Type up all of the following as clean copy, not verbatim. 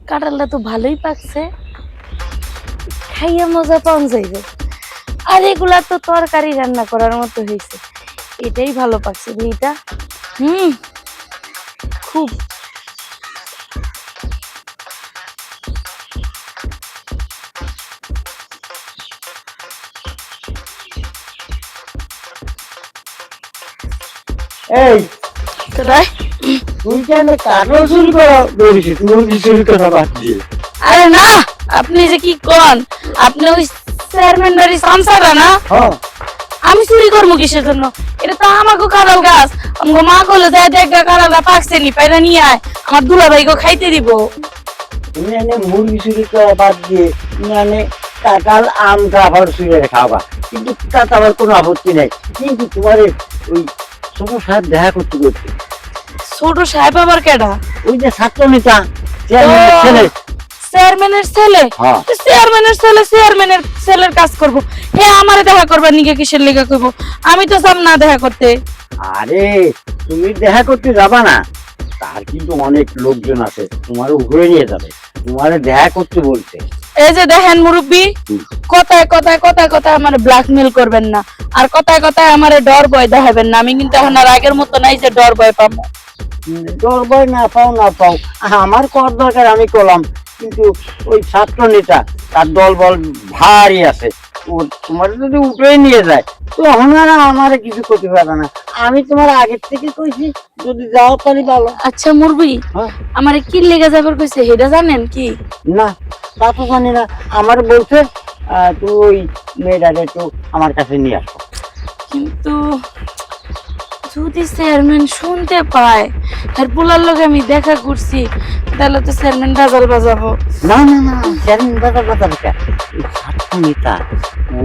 কাঁঠালটা তো ভালোই পাকছে, খাইয়া মজা পাওয়া যাইবে। আর এগুলা তো তরকারি রান্না করার মতো হয়েছে, এটাই ভালো পাকছে এইটা। হুম, খুব। এই কোথায়? তুই কেন কাগজ চুরি করা ধরেছি মুরগি চুরি করা বাদ দিয়ে? আরে না, আপনি যে কি কন, আপনি ওই চেয়ারম্যানদারি সংসারটা না, হ্যাঁ আমি চুরি করবো কিসের জন্য? এটা তো আমাকে কাঁঠাল গাছ, আমাকে মা কলে যায় দেখ কাঁঠালটা পাকছে নি, পাইরা নিয়ে আয়, আমার দুলাভাইকে খাইতে দিব। তুমি এনে মুরগি চুরি করা বাদ দিয়ে তুমি এনে কাঁঠাল আম আবার চুরি করে খাবা, কিন্তু তাতে আমার কোনো আপত্তি নাই। কিন্তু তোমার ওই ছোট সাহেব দেখা করতে করতে ছোট সাহেব আবার কেডা? ওই যে ছাত্র নেতা চেয়ারম্যানের ছেলে। চেয়ারম্যানের ছেলে? হ্যাঁ। চেয়ারম্যানের ছেলে চেয়ারম্যানের ছেলের কাজ করবো, হে আমারে দেখা করবার নিকে কিসের লেগে কইবো? আমি তো চাম না দেখা করতে। আরে তুমি দেখা করতে যাবা না, তার কিন্তু অনেক লোকজন আছে তোমার ঘুরে নিয়ে যাবে, তোমারে দেখা করতে বলছে। এই যে দেখেন মুরব্বি, কথায় কথায় কথায় কথায় আমার ব্ল্যাকমেল করবেন না, আর কথায় কথায় আমার ডর ভয় দেখাবেন না। আমি কিন্তু এখন আর আগের মতো নাই যে ডর ভয় পাবো। ডর ভয় না পাও না পাও, আমার কর দরকার আমি করলাম, কিন্তু ওই ছাত্র নেতা তার দল বল ভারী আছে, ও তোমার যদি উঠে নিয়ে যায় তখন আর আমার কিছু করতে পারবে না। আমি তোমার আগের থেকে কইছি যদি যাও তাহলে ভালো। আচ্ছা মুরব্বি, হ্যাঁ? আমার কি লেগে যাবার কইছে সেটা জানেন কি? না তা তো জানি না, আমার বলছে তুই ওই মেয়েটাকে একটু আমার কাছে নিয়ে আসো। কিন্তু যদি চেয়ারম্যান শুনতে পায় আর পোলার লোকে আমি দেখা করছি, তাহলে তো চেয়ারম্যান বাজাল বাজাবো। না না না, চেয়ারম্যান দাদা দাদা বেটা, ওই ছাত্র নেতা ও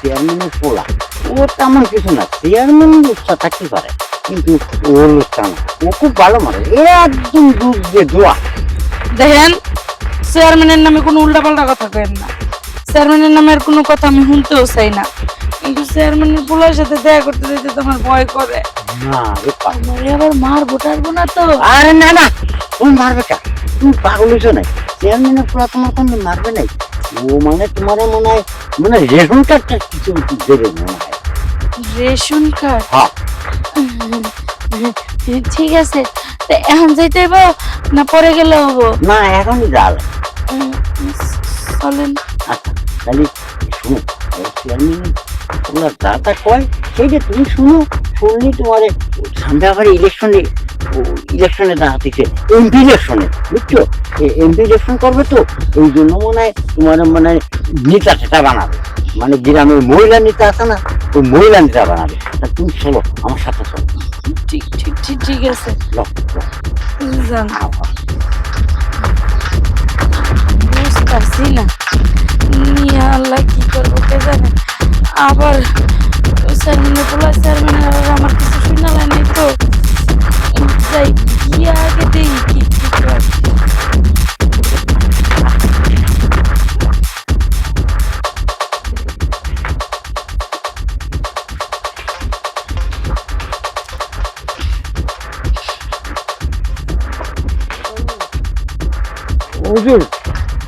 চেয়ারম্যানের পোলা, ও তেমন কিছু না, চেয়ারম্যান লুচ্ছা থাকতে পারে কিন্তু ও লুচ্ছা না, ও খুব ভালো মানে একদম দুধ দিয়ে দোয়া। দেখেন, চেয়ারম্যানের নামে কোনো উল্টাপাল্টা কথা কেন না, চেয়ারম্যানের নামের কোনো কথা আমি শুনতেও চাই না, কিন্তু চেয়ারম্যানের পোলার সাথে দেখা করতে যেতে তো আমার ভয় করে। না রে আমারে আবার মারবো টারবো না তো? আরে না না, তুমি মারবে কা, তুমি পাগল হয়েছো নাই, চেয়ারম্যানের পোলা তোমার কোনো মারবে নাই, ও মানে তোমার মনে হয় মানে রেশন কার্ডটা কিছু দেবে মনে হয়। Ration card? হ্যাঁ ঠিক আছে, তো এখন যাইতে হইব না পরে গেলে হবো? না এখনই যাও। উম, চলেন। আচ্ছা তাহলে শুনো, চেয়ারম্যান তোমার দাদা কয় সেইটা তুমি শুনো, শুনলি তোমার সামনে আবার ইলেকশনে দাঁড়াতেছে, এমপি ইলেকশনে, বুঝছো? এমপি ইলেকশন করবে তো, এই জন্য মনে হয় তোমার মানে নেতা টেতা বানাবে, মানে গ্রামের মহিলা নেতা আছে না, ওই মহিলা নেতা বানাবে। তা তুমি চলো আমার সাথে চলো। ঠিক ঠিক ঠিক ঠিক আছে, লো, লো। যান। বুঝতেছি না নিয়ে আল্লাহ কি করবো কে জানে, আবার চেয়ারম্যানের পোলা চেয়ারম্যানের আবার আমার কিছু শুনালাই নাই তো, যাই গিয়ে আগে দেখি কি কি করে। হুজুর,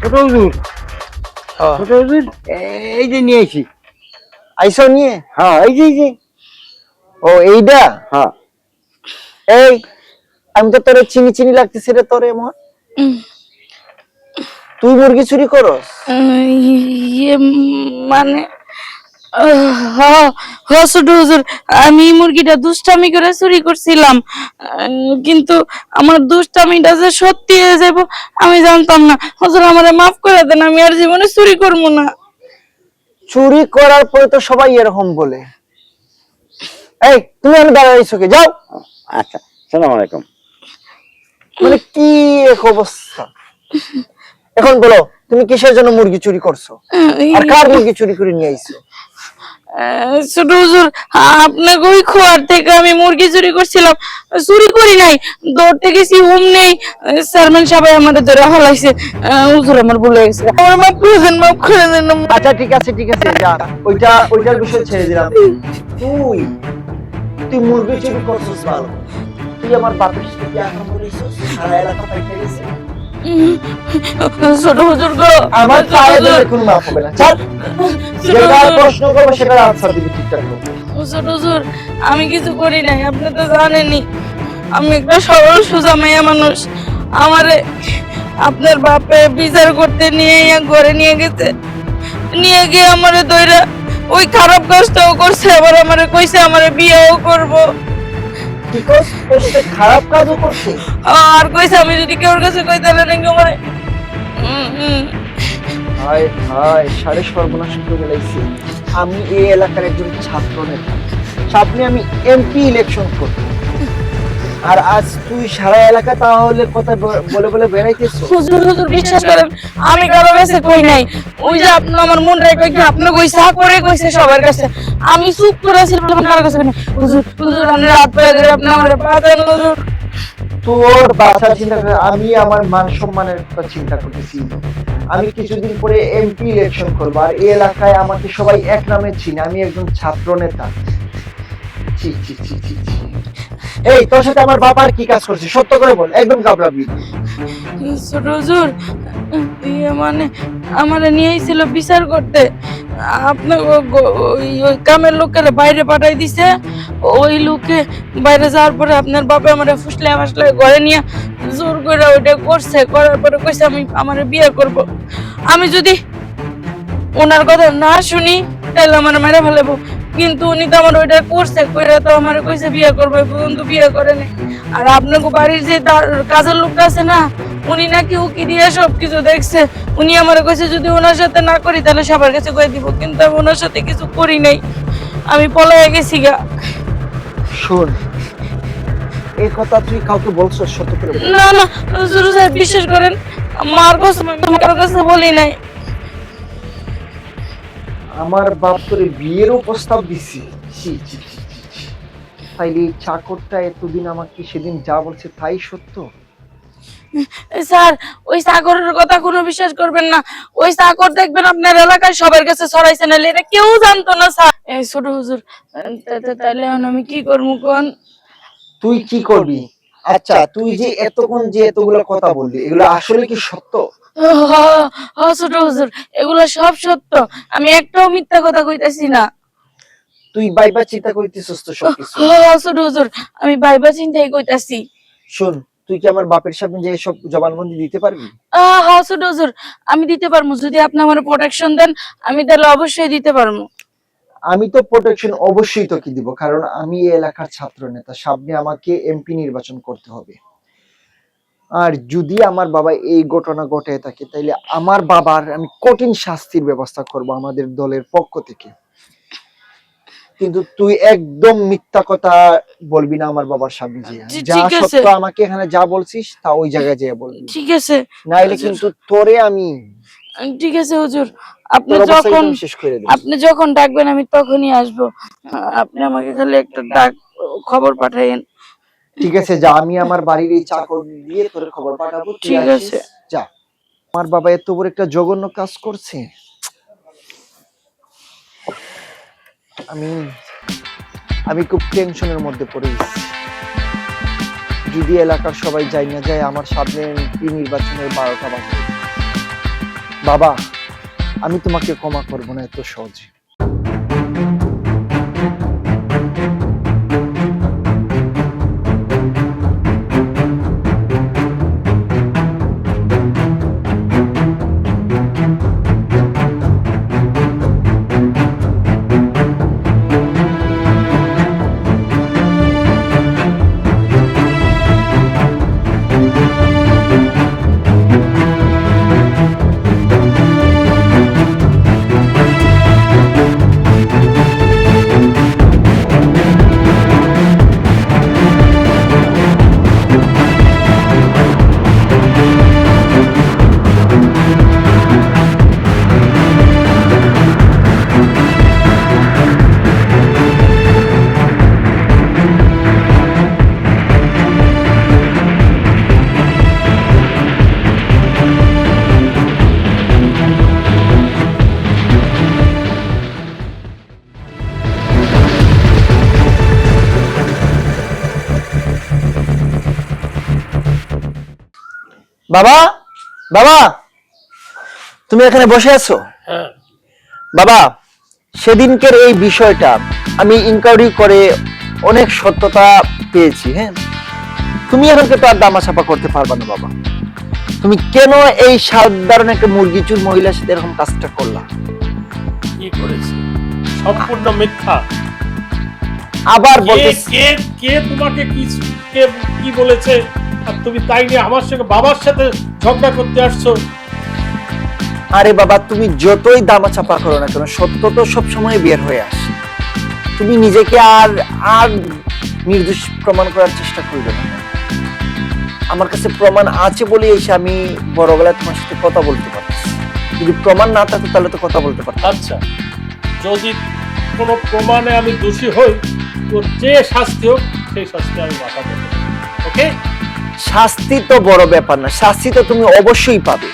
ছোট হুজুর, ছোট হুজুর, এই যে নিয়ে আইছি। আইসো নিয়ে? হ্যাঁ এই যে এই যে। ও এইটা? হ্যাঁ এই আমি তো তোরে চিনি চিনি লাগতেছে রে, তোরে এমন উম, তুই মুরগি চুরি করস? ইয়ে মানে ছোট হুজুর, আমি মুরগিটা দুষ্টামি করে চুরি করছিলাম, কিন্তু আমার দুষ্টামিটা যে সত্যি হয়ে যাব আমি জানতাম না। হুজুর আমারে মাফ করে দেন, আমি আর জীবনে চুরি করবো না। চুরি করার পরে তো সবাই এরকম বলে। এই তুমি আমি দাঁড়াইছো কে, যাও। আচ্ছা, সালাম আলাইকুম। মানে কি এক অবস্থা, এখন বলো তুমি কিসের জন্য মুরগি চুরি করছো, আর কার মুরগি চুরি করে নিয়ে আইছো? ছোট হুজুর, আপনাকে ওই খোয়ার থেকে আমি মুরগি চুরি করছিলাম, চুরি করি নাই, দৌড়তে গেছি হুম নেই, চেয়ারম্যান সাহেব আমাদের ধরে হালাইছে। হুজুর আমার ভুল হয়ে গেছে, আমার মাফ করে দেন, মাফ করে দেন। আচ্ছা ঠিক আছে ঠিক আছে, যা, ওইটার বিষয় ছেড়ে দিলাম। তুই তুই মুরগি চুরি করছিস ভালো, তুই আমার বাপের সাথে কি আকাম বলিস, সারা এলাকা পাইতে গেছে। ছোট হুজুর গো, আমার ছোট পায়ে হুজুর, ধরে কোনো মাফ হবে না। চল, ছোট যেটা হুজুর, প্রশ্ন করবো সেটার আনসার দিবি ঠিকঠাক মতো। ছোট হুজুর, আমি কিছু করি নাই, আপনি তো জানেনই আমি একটা সরল সোজা মেয়ে মানুষ। আমারে আপনার বাপে বিচার করতে নিয়ে ঘরে নিয়ে গেছে, নিয়ে গিয়ে আমারে দইরা ওই খারাপ কাজটাও করছে, আবার আমারে কইছে আমারে বিয়েও করব, কি কস, তোর সাথে খারাপ কাজও করছে? আর কইছে আমি যদি কেউর কাছে কই তাহলে নাকি আমারে হায় হায়, সাড়ে সর্বনাশ করে ফেলাইছি। আমি এই এলাকার একজন ছাত্র নেতা, সামনে আমি এমপি ইলেকশন করব, আর আজ তুই সারা এলাকা তাহলে কথা বলে বলে বেড়াইতেছ। হুজুর হুজুর বিশ্বাস করেন আমি কারো কাছে কই নাই, ওই যে আপনি আমার মনটাই কই কি আপনি কইসা করে কইছে সবার কাছে, আমি চুপ করে ছিলাম কারো কাছে কই নাই। হুজুর হুজুর আমি রাত পায়ে ধরে আপনি আমারে পা দেন হুজুর। তোর বাচ্চা চিন্তা করে, আমি আমার মান সম্মানের কথা চিন্তা করতেছি। আমি কিছুদিন পরে এমপি ইলেকশন করবো, আর এই এলাকায় আমাকে সবাই এক নামে চিনে, আমি একজন ছাত্র নেতা। ছি ছি ছি ছি ছি। এই, তোর সাথে আমার বাবার কি কাজ করছে সত্য করে বল, একদম ঘাবড়াবি না। ছোট হুজুর ইয়ে মানে আমারে নিয়ে আইছিল বিচার করতে, আপনার ওই কামের লোকের বাইরে পাঠাই দিছে, ওই লোকে বাইরে যাওয়ার পরে আপনার বাবা আমারে ফুসলে ফাসলে ঘরে নিয়ে জোর করে ওইটা করছে, করার পরে কইছে আমি আমারে বিয়ে করব, আমি যদি ওনার কথা না শুনি তাহলে আমার মেরে ফেলাবো, কিন্তু উনি তো আমার ওইটা করছে, কইরা তো আমার কইছে বিয়ে করবে, কিন্তু বিয়ে করে নাই। আর আপনাকে বাড়ির যে তার কাজের লোকটা আছে না, উনি নাকি উকি দিয়ে সবকিছু দেখছে, উনি আমার কইছে যদি ওনার সাথে না করি তাহলে সবার কাছে কয়ে দিব, কিন্তু আমি ওনার সাথে কিছু করি নাই, আমি পলায়ে গেছি গা। শোন, এই কথা তুই কাউকে বলছো সত্য করে বল। না না হুজুর সাহেব বিশ্বাস করেন, মার কাছে কারোর কাছে বলি নাই। আমার বাপ তোরে বিয়েরও প্রস্তাব দিছি। ছি ছি ছি ছি ছি। তাইলে এই চাকরটা এতদিন আমাকে সেদিন যা বলছে তাই সত্য? স্যার ওই চাকরের কথা কোনো বিশ্বাস করবেন না, ওই চাকর দেখবেন আপনার এলাকায় সবার কাছে ছড়াইছে, নাহলে এটা কেউ জানতো না স্যার। এই ছোট হুজুর তাহলে এখন আমি কি করবো কোন? তুই কি করবি? আচ্ছা, তুই যে এতক্ষণ যে এতগুলো কথা বললি, এগুলো আসলে কি সত্য? ছোট হুজুর এগুলো সব সত্য, আমি একটাও মিথ্যা কথা কইতাছি না। তুই বাইবা চিন্তা করতেছিস তো সবকিছু? ছোট হুজুর আমি ভাইবা চিন্তাই কইতাছি। শোন, তুই কি আমার বাপের সামনে যে সব জবানবন্দি দিতে পারবি? ছোট হুজুর আমি দিতে পারবো, যদি আপনি আমার প্রোটেকশন দেন আমি তাহলে অবশ্যই দিতে পারবো। আমি তো প্রোটেকশন অবশ্যই তোকে দিব, কারণ আমি এই এলাকার ছাত্র নেতা, সামনে আমাকে এমপি নির্বাচন করতে হবে। আর যদি আমার বাবা এই ঘটনা ঘটে থাকে, তাইলে আমার বাবার আমি কঠিন শাস্তির ব্যবস্থা করব আমাদের দলের পক্ষ থেকে। কিন্তু তুই একদম মিথ্যা কথা বলবি না আমার বাবার সামনে, যে যা ঠিক আছে সত্য আমাকে এখানে যা বলছিস তা ওই জায়গায় যেয়ে বলবি, ঠিক আছে। নাইলে কিন্তু তোরে আমি ঠিক আছে হুজুর, আপনি তোর অবস্থা যখন একদম শেষ করে দেব। আপনি যখন ডাকবেন আমি তখনই আসবো, আপনি আমাকে খালি একটা ডাক খবর পাঠাইয়েন। ঠিক আছে, যা, আমি আমার বাড়ির এই চাকর দিয়ে তোর খবর পাঠাবো, তুই ঠিক আসিস, আছে। যা। আমার বাবা এত বড় একটা জঘন্য কাজ করছে, আমি আমি খুব টেনশনের মধ্যে পড়ে গেছি। যদি এলাকার সবাই যাই না যায় আমার সামনে এমপি নির্বাচনের 12টা বাজে, বাবা আমি তোমাকে ক্ষমা করবো না এত সহজে। বাবা, বাবা, তুমি এখানে বসে আছো? হ্যাঁ। বাবা, সেদিনকের এই বিষয়টা আমি ইনকোয়ারি করে অনেক সত্যতা পেয়েছি। হ্যাঁ, তুমি এখন তো আর দামাচাপা করতে পারবে না বাবা। তুমি কেন এই সাধারণ একটা মুরগি চুর মহিলার সাথে এরকম কাজটা করলা? কি করেছি? সম্পূর্ণ মিথ্যা। আবার কে বলতেছি, কে কে তোমাকে কি বলেছে আর তুমি তাই নিয়ে আমার সঙ্গে বাবার সাথে ঝগড়া করতে আসছো? আরে বাবা, তুমি যতই দামাচাপা করো না কেন, সত্য তো সবসময় বের হয়ে আসে। তুমি নিজেকে আর আর নির্দোষ প্রমাণ করার চেষ্টা করবে না। আমার কাছে প্রমাণ আছে বলে এসে আমি বড় গলায় তোমার সাথে কথা বলতে পারছি। যদি প্রমাণ না থাকতো তাহলে তো কথা বলতে পারতাম। আচ্ছা, যদি কোনো প্রমাণে আমি দোষী হই, তোর যে শাস্তি হোক সেই শাস্তি আমি মাথা দেবো। ওকে? শাস্তি তো বড় ব্যাপার না, শাস্তি তো তুমি অবশ্যই পাবে।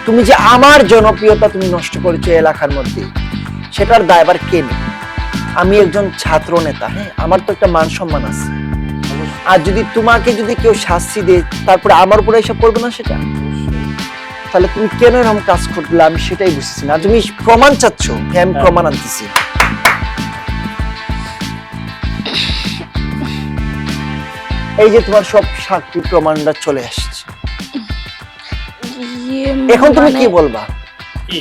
তুমি যে আমার জনপ্রিয়তা তুমি নষ্ট করেছো এলাকার মধ্যে, সেটার দায়ভার কে নেবে? আমি একজন ছাত্র নেতা, হ্যাঁ, আমার তো একটা মান সম্মান আছে। আর যদি তোমাকে যদি কেউ শাস্তি দেয় তারপরে আমার উপরে এসব করবে না, সেটা তাহলে তুমি কেন এরকম কাজ করলে আমি সেটাই বুঝতেছি না। তুমি প্রমাণ চাচ্ছ, হ্যাঁ আমি প্রমাণ আনতেছি। এই যে তোমার সব সাক্ষী প্রমাণটা চলে আসছে, এখন তুমি কি বলবা? কি?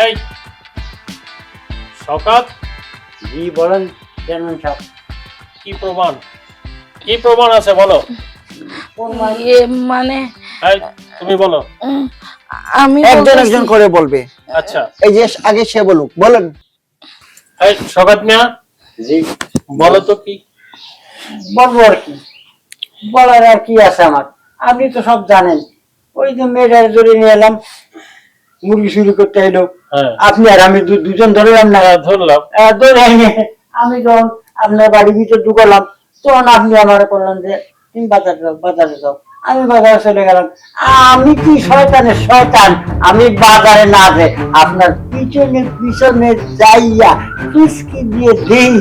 এই শওকত, জি বলেন চেয়ারম্যান সাহেব। কি প্রমাণ? কি প্রমাণ আছে বলো? মানে এই তুমি বলো। আমি একজন বলতেছি- একজন করে বলবে। আচ্ছা, এই যে আগে সে বলুক, বলেন। এই শওকত মিয়া, জি বলো তো কি? বলবো আর কি, বলার আর কি আছে আমার? আপনি তো সব জানেন। ওই যে মেয়েটার জোরে নিয়ে এলাম, মুরগি চুরি করতে এলো, হ্যাঁ, আপনি আর আমি দুজন ধরলাম না, ধরলাম। ধরে এনে আমি যখন আপনার বাড়ির ভিতর ঢুকালাম, তখন আপনি আমার বললেন যে তুমি বাজারে যাও, বাজারে যাও। আমি বাজারে চলে গেলাম। আমি কি শয়তানের শয়তান? আমি বাজারে না যে আপনার পিছনে পিছনে যাইয়া ফুসকি দিয়ে দেই,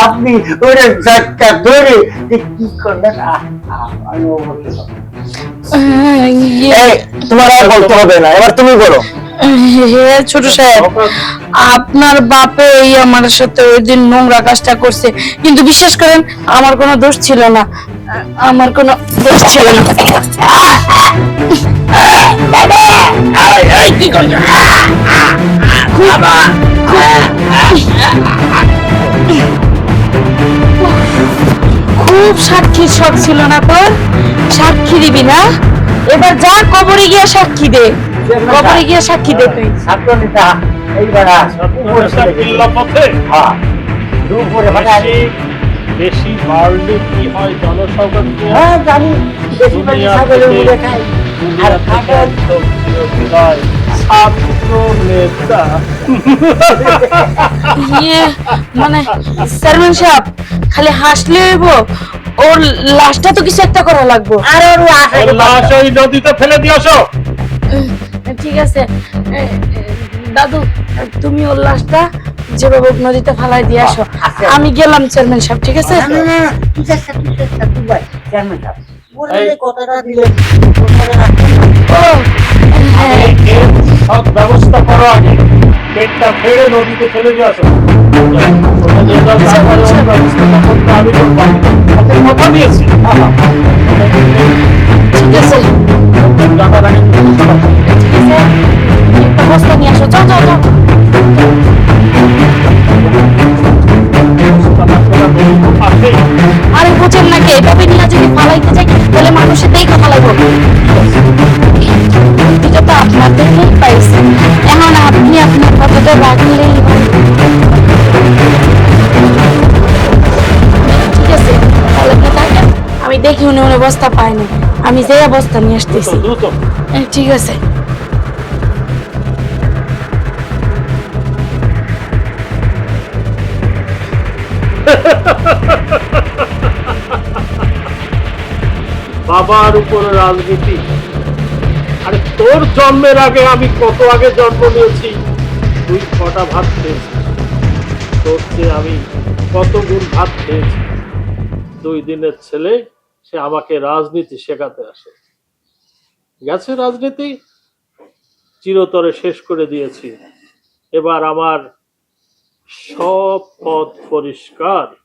আপনি ওরে ঝটকা ধরে যে কি করলেন। আমি অবশ্যই এই, তোমার আর বলতে হবে না, এবার তুমি বলো। হ্যাঁ ছোট সাহেব, আপনার বাপে এই আমার সাথে ওই দিন নোংরা কাজটা করছে, কিন্তু বিশ্বাস করেন আমার কোনো দোষ ছিল না, আমার কোনো দোষ ছিল না। খুব সাক্ষীর শখ ছিল না তোর? সাক্ষী দিবি না? এবার যা কবরে গিয়া সাক্ষী দে, কবরে গিয়া সাক্ষী দে তুই। ছাত্র নেতা এইবার কিল্লা পথে হ্যাঁ দুপুরে বেশি বেশি বাড়লে কি হয় জানো শওকত মিয়া? হ্যাঁ জানি, বেশি বেশি দুনিয়া ছাগলের থেকে- মুড়ে খাই আর খাটা বিদায় ছাত্র নেতা। ইয়ে মানে চেয়ারম্যান সাহেব খালি হাসলে হইব, ওর লাশটা তো কিছু একটা করা লাগবে। আর ওর আসে ওর লাশ ওই নদীতে ফেলে দিয়ে আসো। ঠিক আছে দাদু, তুমি ওর লাশটা যেভাবে হোক নদীতে ফালাই দিয়ে আসো। আচ্ছা। আমি গেলাম চেয়ারম্যান সাহেব, ঠিক আছে? না না না ঠিক আছে ঠিক আছে তুই ভাই চেয়ারম্যান সাহেব বলে এই। যে কথাটা দিলে কথাটা রাখবেন। ও হ্যাঁ, এর সব ব্যবস্থা করো আগে, পেটটা ফেলে নদীতে ফেলে দিয়ে আসো। ওটা নিয়ে যাও, তারপরে ওর ব্যবস্থাটা করতে আমি করবো। আপনাকে কথা দিয়েছি। ঠিক আছে জানার আগে তুমি শোনো। ঠিক আছে, একটা বস্তা নিয়ে আসো, যাও যাও যাও। ব্যবস্থা না করা নদীর পাশেই। আরে বুঝেন নাকি, এইভাবে নিয়ে যদি ফালাইতে যাই তাহলে মানুষের দেখে ফালাইবো। এটা তো আপনাদেরকেই পাইছি, এখন আপনি আপনার কথাটা রাখলেই হয়। ঠিক আছে, তাহলে কি থাকেন, আমি দেখি উনি উনি বস্তা পাইনি, আমি যে বস্তা নিয়ে আসতেছি। দ্রুত ঠিক আছে। বাবার উপরে রাজনীতি। আরে তোর জন্মের আগে আমি কত আগে জন্ম নিয়েছি, তুই কটা ভাত খেয়েছিস? তোর চেয়ে আমি কত গুণ ভাত খেয়েছি। 2 দিনের ছেলে, সে আমাকে রাজনীতি শেখাতে আসে। গেছে রাজনীতি, চিরতরে শেষ করে দিয়েছি। এবার আমার সব পথ পরিষ্কার।